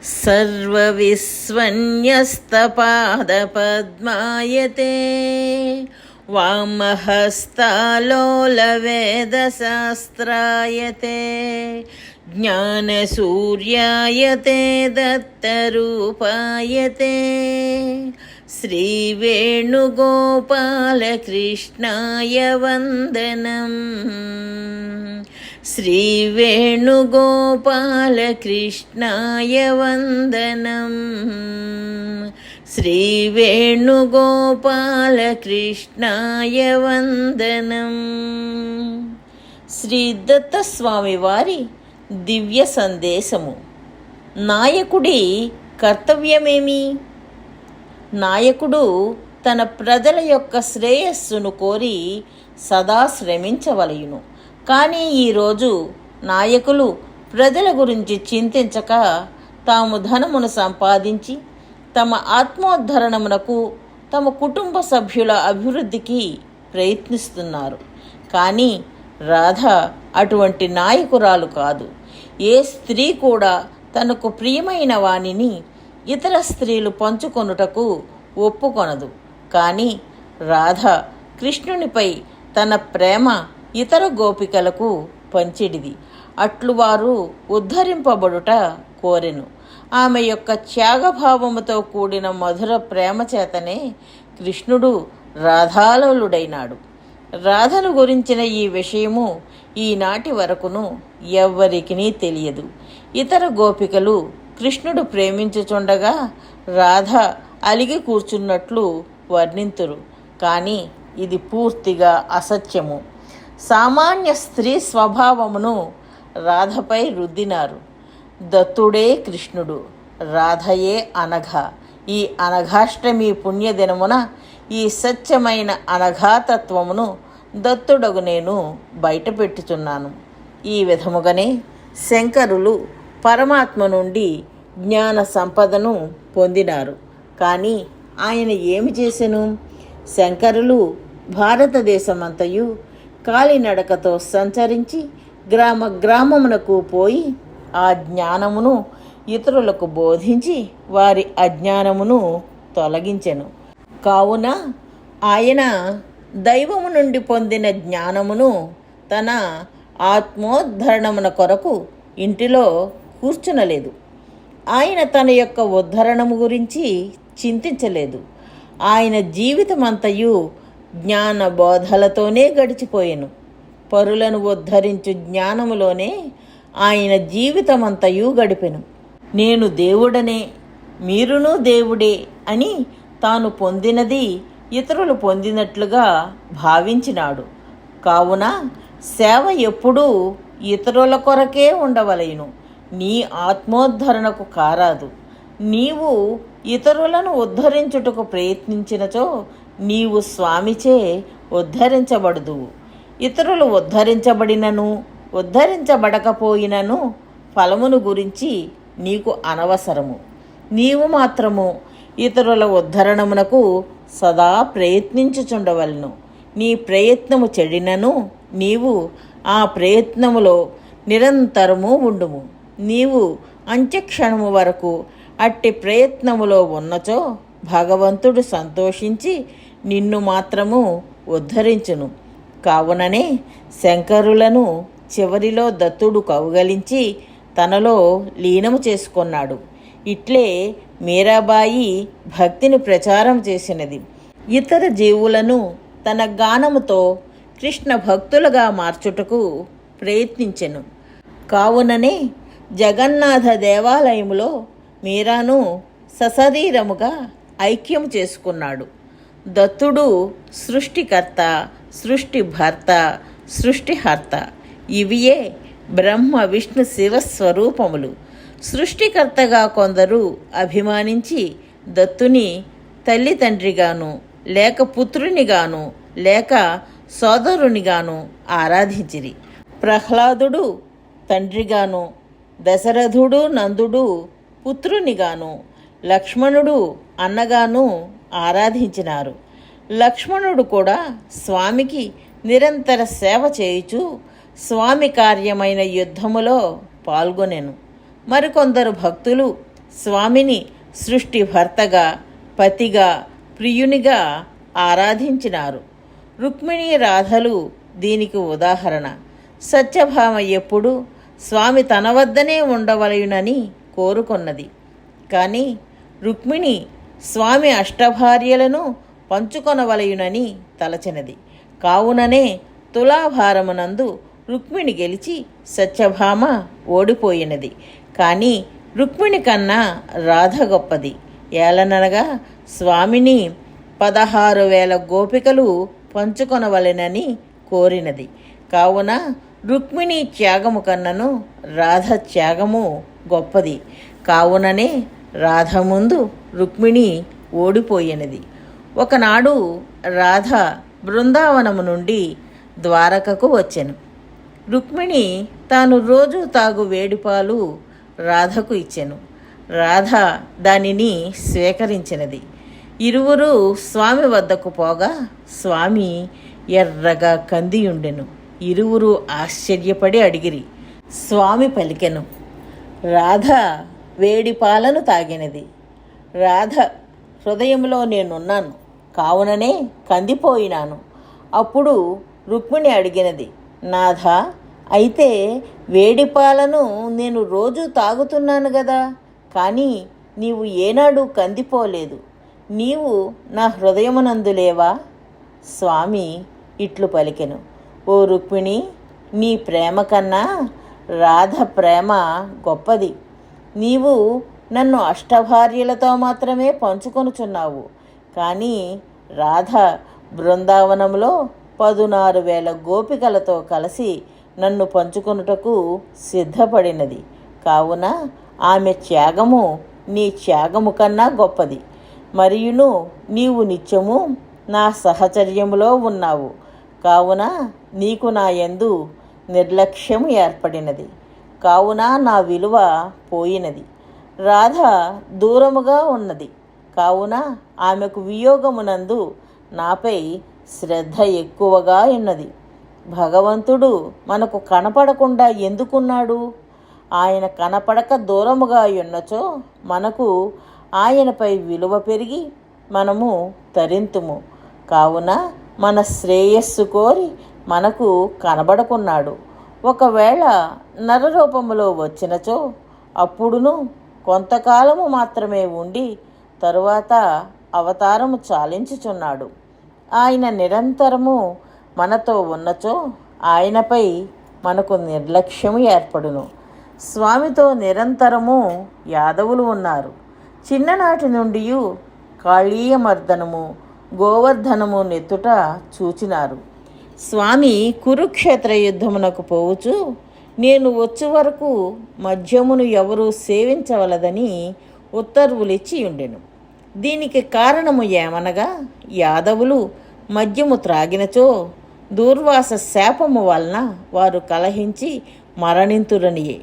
सर्वविस्वन्यस्तपादपद्मायते वामहस्तालोलवेदशास्त्रायते ज्ञानसूर्यायते दत्तरूपायते श्रीवेणुगोपालकृष्णाय वन्दनम्। श्रीवेणुगोपालकृष्णाय वन्दनम्। श्रीवेणुगोपालकृष्णाय वन्दनम्। శ్రీ దత్తస్వామి వారి దివ్య సందేశము. నాయకుడి కర్తవ్యమేమి? నాయకుడు తన ప్రజల యొక్క శ్రేయస్సును కోరి సదా శ్రమించవలయును. కానీ ఈరోజు నాయకులు ప్రజల గురించి చింతించక తాము ధనమును సంపాదించి తమ ఆత్మోద్ధరణమునకు, తమ కుటుంబ సభ్యుల అభివృద్ధికి ప్రయత్నిస్తున్నారు. కానీ రాధ అటువంటి నాయకురాలు కాదు. ఏ స్త్రీ కూడా తనకు ప్రియమైన వానిని ఇతర స్త్రీలు పంచుకొనుటకు ఒప్పుకొనదు. కానీ రాధ కృష్ణునిపై తన ప్రేమ ఇతర గోపికలకు పంచిడిది. అట్లు వారు ఉద్ధరింపబడుట కోరెను. ఆమె యొక్క త్యాగభావముతో కూడిన మధుర ప్రేమ చేతనే కృష్ణుడు రాధాలోలుడైనాడు. రాధను గురించిన ఈ విషయము ఈనాటి వరకును ఎవ్వరికీ తెలియదు. ఇతర గోపికలు కృష్ణుడు ప్రేమించుచుండగా రాధ అలిగి కూర్చున్నట్లు వర్ణింతురు. కానీ ఇది పూర్తిగా అసత్యము. సామాన్య స్త్రీ స్వభావమును రాధపై రుద్దినారు. దత్తుడే కృష్ణుడు, రాధయే అనఘ. ఈ అనఘాష్టమి పుణ్యదినమున ఈ సత్యమైన అనఘాతత్వమును దత్తుడగు నేను బయటపెట్టుచున్నాను. ఈ విధముగానే శంకరులు పరమాత్మ నుండి జ్ఞాన సంపదను పొందినారు. కానీ ఆయన ఏమి చేసెను? శంకరులు భారతదేశమంతయు కాలినడకతో సంచరించి గ్రామ గ్రామమునకు పోయి ఆ జ్ఞానమును ఇతరులకు బోధించి వారి అజ్ఞానమును తొలగించెను. కావున ఆయన దైవము నుండి పొందిన జ్ఞానమును తన ఆత్మోద్ధరణమున కొరకు ఇంటిలో కూర్చునలేదు. ఆయన తన యొక్క ఉద్ధరణము గురించి చింతించలేదు. ఆయన జీవితమంతయు జ్ఞాన బోధలతోనే గడిచిపోయెను. పరులను ఉద్ధరించు జ్ఞానములోనే ఆయన జీవితమంతయు గడిపెను. నేను దేవుడనే, మీరును దేవుడే అని తాను పొందినది ఇతరులు పొందినట్లుగా భావించినాడు. కావున సేవ ఎప్పుడూ ఇతరుల కొరకే ఉండవలెను, నీ ఆత్మోద్ధరణకు కారాదు. నీవు ఇతరులను ఉద్ధరించుటకు ప్రయత్నించినచో నీవు స్వామిచే ఉద్ధరించబడదువు. ఇతరులు ఉద్ధరించబడినను ఉద్ధరించబడకపోయినను ఫలమును గురించి నీకు అనవసరము. నీవు మాత్రము ఇతరుల ఉద్ధరణమునకు సదా ప్రయత్నించుచుండవలను. నీ ప్రయత్నము చెడినను నీవు ఆ ప్రయత్నములో నిరంతరము ఉండుము. నీవు అంత్యక్షణము వరకు అట్టి ప్రయత్నములో ఉన్నచో భగవంతుడు సంతోషించి నిన్ను మాత్రము ఉద్ధరించును. కావుననే శంకరులను చివరిలో దత్తుడు కౌగలించి తనలో లీనము చేసుకున్నాడు. ఇట్లే మీరాబాయి భక్తిని ప్రచారం చేసినది. ఇతర జీవులను తన గానముతో కృష్ణ భక్తులుగా మార్చుటకు ప్రయత్నించెను. కావుననే జగన్నాథ దేవాలయములో మీరాను సశరీరముగా ఐక్యం చేసుకున్నాడు. దత్తుడు సృష్టికర్త, సృష్టిభర్త, సృష్టిహర్త. ఇవియే బ్రహ్మ విష్ణు శివస్వరూపములు. సృష్టికర్తగా కొందరు అభిమానించి దత్తుని తల్లి తండ్రిగాను, లేక పుత్రునిగాను, లేక సోదరునిగాను ఆరాధించిరి. ప్రహ్లాదుడు తండ్రిగాను, దశరథుడు నందుడు పుత్రునిగాను, లక్ష్మణుడు అన్నగాను ఆరాధించినారు. లక్ష్మణుడు కూడా స్వామికి నిరంతర సేవ చేయుచు స్వామి కార్యమైన యుద్ధములో పాల్గొనెను. మరికొందరు భక్తులు స్వామిని సృష్టిభర్తగా, పతిగా, ప్రియునిగా ఆరాధించినారు. రుక్మిణీ రాధలు దీనికి ఉదాహరణ. సత్యభామ ఎప్పుడు స్వామి తన వద్దనే ఉండవలయునని కోరుకొన్నది. కానీ రుక్మిణి స్వామి అష్టభార్యలను పంచుకొనవలయునని తలచినది. కావుననే తులాభారమునందు రుక్మిణి గెలిచి సత్యభామ ఓడిపోయినది. కానీ రుక్మిణి కన్నా రాధ గొప్పది. ఏలననగా స్వామిని 16,000 గోపికలు పంచుకొనవలెనని కోరినది. కావున రుక్మిణి త్యాగము కన్నను రాధ త్యాగము గొప్పది. కావుననే రాధ ముందు రుక్మిణి ఓడిపోయినది. ఒకనాడు రాధ బృందావనము నుండి ద్వారకకు వచ్చెను. రుక్మిణి తాను రోజు తాగు వేడిపాలు రాధకు ఇచ్చెను. రాధ దానిని స్వీకరించినది. ఇరువురు స్వామి వద్దకు పోగా స్వామి ఎర్రగా కందియుండెను. ఇరువురు ఆశ్చర్యపడి అడిగిరి. స్వామి పలికెను, రాధ వేడి పాలను తాగినది. రాధ హృదయంలో నేనున్నాను, కావుననే కందిపోయినాను. అప్పుడు రుక్మిణి అడిగినది, నాథ, అయితే వేడి పాలను నేను రోజు తాగుతున్నాను గదా, కానీ నీవు ఏనాడు కందిపోలేదు. నీవు నా హృదయమునందు లేవా? స్వామి ఇట్లు పలికెను, ఓ రుక్మిణి, నీ ప్రేమ కన్నా రాధ ప్రేమ గొప్పది. నీవు నన్ను అష్టభార్యలతో మాత్రమే పంచుకొనుచున్నావు, కానీ రాధ బృందావనంలో 16,000 గోపికలతో కలిసి నన్ను పంచుకొనుటకు సిద్ధపడినది. కావున ఆమె త్యాగము నీ త్యాగము కన్నా గొప్పది. మరియును నీవు నిత్యము నా సహచర్యములో ఉన్నావు. కావున నీకు నా యందు నిర్లక్ష్యము ఏర్పడినది. కావున నా విలువ పోయినది. రాధ దూరముగా ఉన్నది. కావున ఆమెకు వియోగమునందు నాపై శ్రద్ధ ఎక్కువగా ఉన్నది. భగవంతుడు మనకు కనపడకుండా ఎందుకున్నాడు? ఆయన కనపడక దూరముగా ఉన్నచో మనకు ఆయనపై విలువ పెరిగి మనము తరింతుము. కావున మన శ్రేయస్సు కోరి మనకు కనబడకున్నాడు. ఒకవేళ నరరూపములో వచ్చినచో అప్పుడును కొంతకాలము మాత్రమే ఉండి తరువాత అవతారము చాలించుచున్నాడు. ఆయన నిరంతరము మనతో ఉన్నచో ఆయనపై మనకు నిర్లక్ష్యము ఏర్పడును. స్వామితో నిరంతరము యాదవులు ఉన్నారు. చిన్ననాటి నుండి కాళీయమర్దనము, గోవర్ధనము నెత్తుట చూచినారు. స్వామి కురుక్షేత్ర యుద్ధమునకు పోవుచు నేను వచ్చు వరకు మద్యమును ఎవరూ సేవించవలదని ఉత్తర్వులిచ్చి ఉండెను. దీనికి కారణము ఏమనగా యాదవులు మద్యము త్రాగినచో దూర్వాస శాపము వలన వారు కలహించి మరణింతురనియే.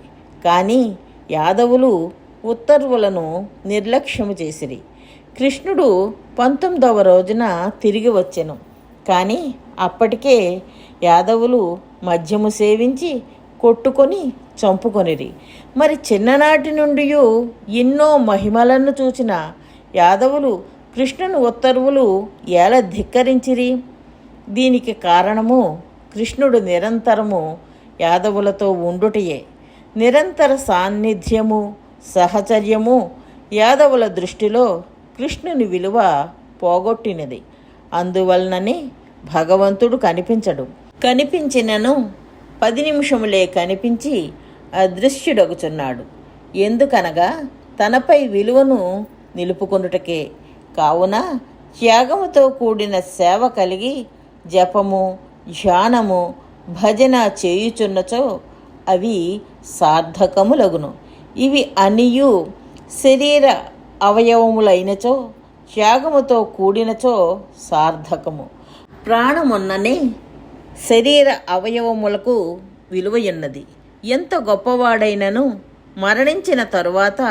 కానీ యాదవులు ఉత్తర్వులను నిర్లక్ష్యము చేసిరి. కృష్ణుడు 19వ రోజున తిరిగి వచ్చెను. కానీ అప్పటికే యాదవులు మద్యము సేవించి కొట్టుకొని చంపుకొనిరి. మరి చిన్ననాటి నుండి ఎన్నో మహిమలను చూచిన యాదవులు కృష్ణుని ఉత్తర్వులు ఎలా ధిక్కరించిరి? దీనికి కారణము కృష్ణుడు నిరంతరము యాదవులతో ఉండుటయే. నిరంతర సాన్నిధ్యము, సహచర్యము యాదవుల దృష్టిలో కృష్ణుని విలువ పోగొట్టినది. అందువలననే భగవంతుడు కనిపించడు. కనిపించినను 10 నిమిషములే కనిపించి అదృశ్యుడగుచున్నాడు. ఎందుకనగా తనపై విలువను నిలుపుకొనుటకే. కావున త్యాగముతో కూడిన సేవ కలిగి జపము, ధ్యానము, భజన చేయుచున్నచో అవి సార్థకములగును. ఇవి అనియు శరీర అవయవములైనచో త్యాగముతో కూడినచో సార్థకము. ప్రాణమున్ననే శరీర అవయవములకు విలువయున్నది. ఎంత గొప్పవాడైనను మరణించిన తరువాత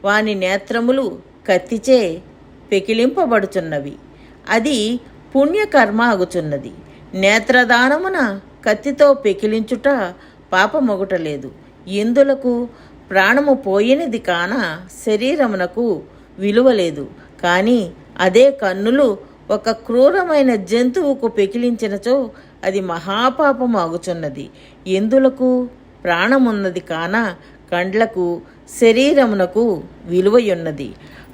వాని నేత్రములు కత్తిచే పెకిలింపబడుచున్నవి. అది పుణ్యకర్మ అగుచున్నది. నేత్రదానమున కత్తితో పెకిలించుట పాపమొగటలేదు. ఎందులకు? ప్రాణము పోయినది కాన శరీరమునకు విలువ లేదు. కానీ అదే కన్నులు ఒక క్రూరమైన జంతువుకు పెకిలించినచో అది మహాపాపము అగుచున్నది. ఎందులకు? ప్రాణమున్నది కాన కండ్లకు శరీరమునకు విలువయున్నది.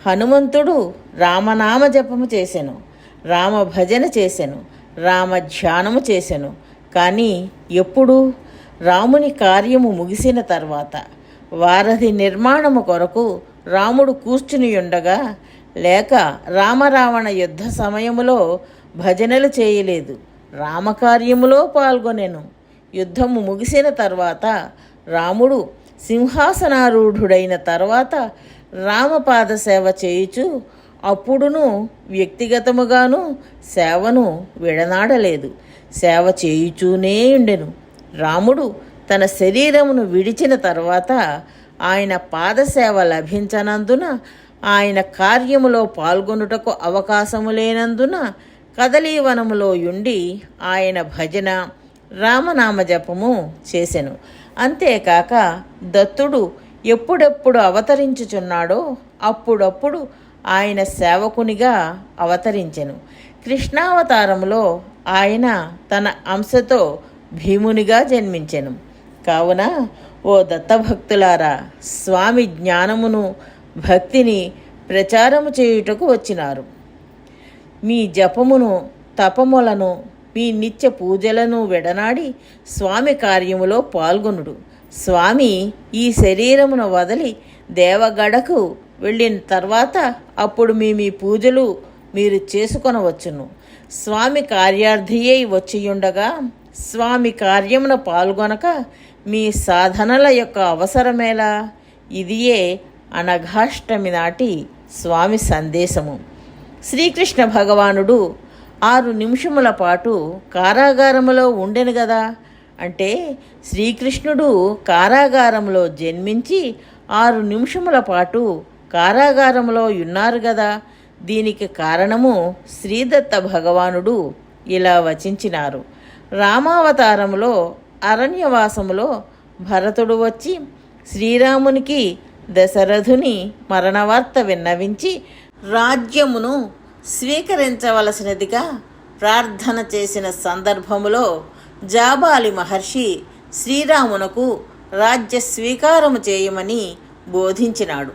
హనుమంతుడు రామనామ జపము చేసెను, రామ భజన చేసెను, రామ ధ్యానము చేసెను. కానీ ఎప్పుడు? రాముని కార్యము ముగిసిన తర్వాత. వారధి నిర్మాణము కొరకు రాముడు కూర్చుని ఉండగా, లేక రామరావణ యుద్ధ సమయములో భజనలు చేయలేదు, రామకార్యములో పాల్గొనెను. యుద్ధము ముగిసిన తర్వాత రాముడు సింహాసనారూఢుడైన తర్వాత రామపాద సేవ చేయుచు అప్పుడును వ్యక్తిగతముగాను సేవను విడనాడలేదు, సేవ చేయుచూనే ఉండెను. రాముడు తన శరీరమును విడిచిన తర్వాత ఆయన పాదసేవ లభించనందున, ఆయన కార్యములో పాల్గొనుటకు అవకాశము లేనందున కదలీవనములో ఉండి ఆయన భజన రామనామ జపము చేసెను. అంతేకాక దత్తుడు ఎప్పుడెప్పుడు అవతరించుచున్నాడో అప్పుడప్పుడు ఆయన సేవకునిగా అవతరించెను. కృష్ణావతారములో ఆయన తన అంశతో భీమునిగా జన్మించెను. కావున ఓ దత్తభక్తులారా, స్వామి జ్ఞానమును భక్తిని ప్రచారము చేయుటకు వచ్చినారు. మీ జపమును తపములను మీ నిత్య పూజలను విడనాడి స్వామి కార్యములో పాల్గొనుడు. స్వామి ఈ శరీరమును వదిలి దేవగడకు వెళ్ళిన తర్వాత అప్పుడు మీ పూజలు మీరు చేసుకొనవచ్చును. స్వామి కార్యార్థియై వచ్చియుండగా స్వామి కార్యమున పాల్గొనక మీ సాధనల యొక్క అవసరమేలా? ఇదియే అనఘాష్టమి నాటి స్వామి సందేశము. శ్రీకృష్ణ భగవానుడు 6 నిమిషముల పాటు కారాగారములో ఉండెను గదా. అంటే శ్రీకృష్ణుడు కారాగారములో జన్మించి 6 నిమిషముల పాటు కారాగారములో ఉన్నారు గదా. దీనికి కారణము శ్రీదత్త భగవానుడు ఇలా వచించినారు. రామావతారములో అరణ్యవాసములో భరతుడు వచ్చి శ్రీరామునికి దశరథుని మరణవార్త విన్నవించి రాజ్యమును స్వీకరించవలసినదిగా ప్రార్థన చేసిన సందర్భములో జాబాలి మహర్షి శ్రీరామునకు రాజ్య స్వీకారము చేయమని బోధించినాడు.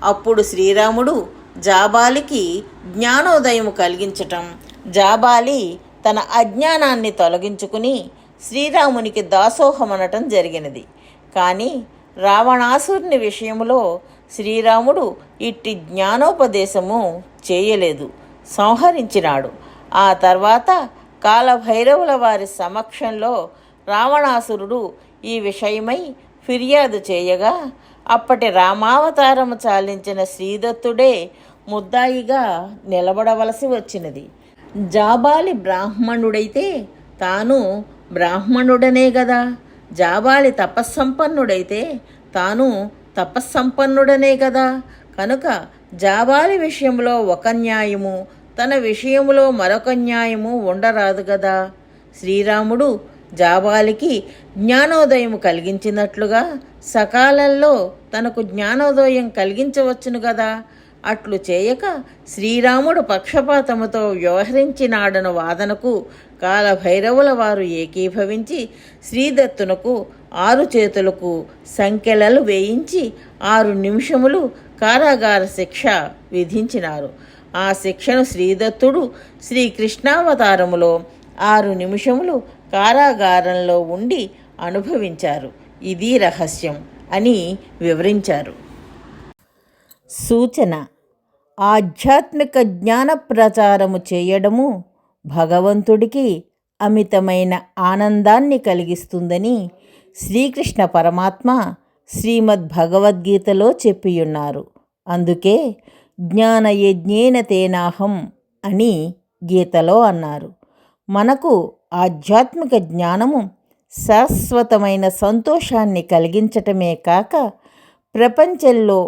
అప్పుడు శ్రీరాముడు జాబాలికి జ్ఞానోదయము కలిగించటం, జాబాలి తన అజ్ఞానాన్ని తొలగించుకుని శ్రీరామునికి దాసోహమనటం జరిగినది. కానీ రావణాసురుని విషయములో శ్రీరాముడు ఇట్టి జ్ఞానోపదేశము చేయలేదు, సంహరించినాడు. ఆ తర్వాత కాలభైరవుల వారి సమక్షంలో రావణాసురుడు ఈ విషయమై ఫిర్యాదు చేయగా అప్పటి రామావతారము చాలించిన శ్రీదత్తుడే ముద్దాయిగా నిలబడవలసి వచ్చినది. జాబాలి బ్రాహ్మణుడైతే తాను బ్రాహ్మణుడనే గదా. జాబాలి తపస్సంపన్నుడైతే తాను తపస్సంపన్నుడనే కదా. కనుక జాబాలి విషయంలో ఒక న్యాయము, తన విషయములో మరొక న్యాయము ఉండరాదు గదా. శ్రీరాముడు జాబాలికి జ్ఞానోదయం కలిగించినట్లుగా సకాలంలో తనకు జ్ఞానోదయం కలిగించవచ్చును గదా. అట్లు చేయక శ్రీరాముడు పక్షపాతముతో వ్యవహరించినాడను వాదనకు కాలభైరవుల వారు ఏకీభవించి శ్రీదత్తునకు 6 చేతులకు సంకెలలు వేయించి 6 నిమిషములు కారాగార శిక్ష విధించినారు. ఆ శిక్షను శ్రీదత్తుడు శ్రీకృష్ణావతారములో 6 నిమిషములు కారాగారంలో ఉండి అనుభవించారు. ఇది రహస్యం అని వివరించారు. సూచన: ఆధ్యాత్మిక జ్ఞాన ప్రచారము చేయడము భగవంతుడికి అమితమైన ఆనందాన్ని కలిగిస్తుందని శ్రీకృష్ణ పరమాత్మ శ్రీమద్భగవద్గీతలో చెప్పియున్నారు. అందుకే జ్ఞానయజ్ఞేన తేనాహం అని గీతలో అన్నారు. మనకు ఆధ్యాత్మిక జ్ఞానము శాశ్వతమైన సంతోషాన్ని కలిగించటమే కాక ప్రపంచంలో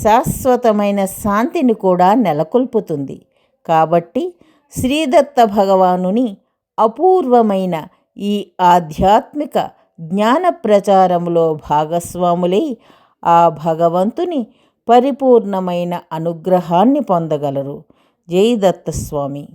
శాశ్వతమైన శాంతిని కూడా నెలకొల్పుతుంది. కాబట్టి శ్రీదత్త భగవానుని అపూర్వమైన ఈ ఆధ్యాత్మిక జ్ఞాన ప్రచారములో భాగస్వాములై ఆ భగవంతుని పరిపూర్ణమైన అనుగ్రహాన్ని పొందగలరు. జై దత్తస్వామి.